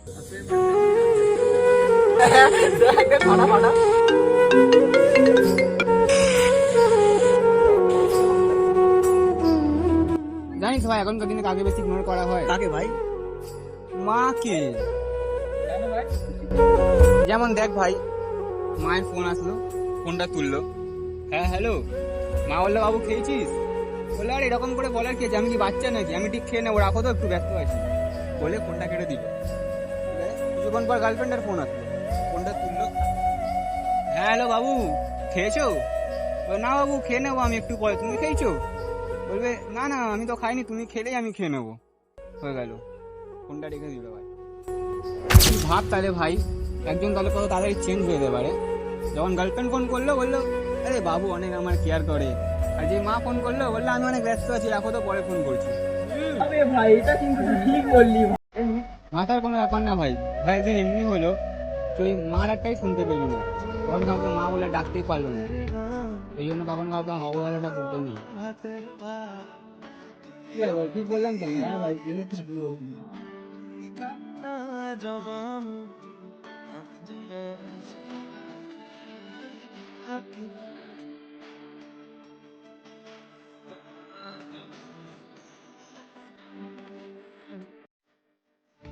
জানিস ভাই এখনকার দিনে কাকে বেশি ইগনোর করা হয়? কাকে ভাই? মাকে। যেমন দেখ ভাই, মায়ের ফোন আসলো, ফোনটা তুললো, হ্যাঁ হ্যালো, মা বললো বাবু খেয়েছিস? বললো আর এরকম করে বলার কি আছে, আমি কি বাচ্চা নাকি, আমি ঠিক খেয়ে নেবো, রাখো তো একটু ব্যস্ত আছি, বলে ফোনটা কেটে দিল। কিছুক্ষণ পর গার্লফ্রেন্ডের ফোন আসলো, ফোনটা তুললো, হ্যাঁ হ্যালো বাবু খেয়েছো? বললো না বাবু খেয়ে নেবো আমি একটু পরে, তুমি খেয়েছো? বলবে না না আমি তো খাইনি, তুমি খেলেই আমি খেয়ে নেবো। হয়ে গেল, ফোনটা রেখে দিল ভাই। তুই ভাব তাহলে ভাই, একজন তাহলে কত তাড়াতাড়ি চেঞ্জ হয়ে যেতে পারে। যখন গার্লফ্রেন্ড ফোন করলো বললো আরে বাবু অনেক আমার কেয়ার করে, আর যে মা ফোন করলো বললো আমি অনেক ব্যস্ত আছি, রাখো তো পরে ফোন করছি। আরে ভাই এটা কিন্তু ঠিক বললি ভাই। মাথার কোনো ব্যাপার না ভাই। ভাই একদিন এমনি হলো, তুই মার একটাই শুনতে পেলি না, তখন কাউকে মা বলে ডাকতেই পারলো না, এই জন্য তখন কাউকে অবহেলাটা করতে নেই। ঠিক বললাম তো? হ্যাঁ ভাই, जवान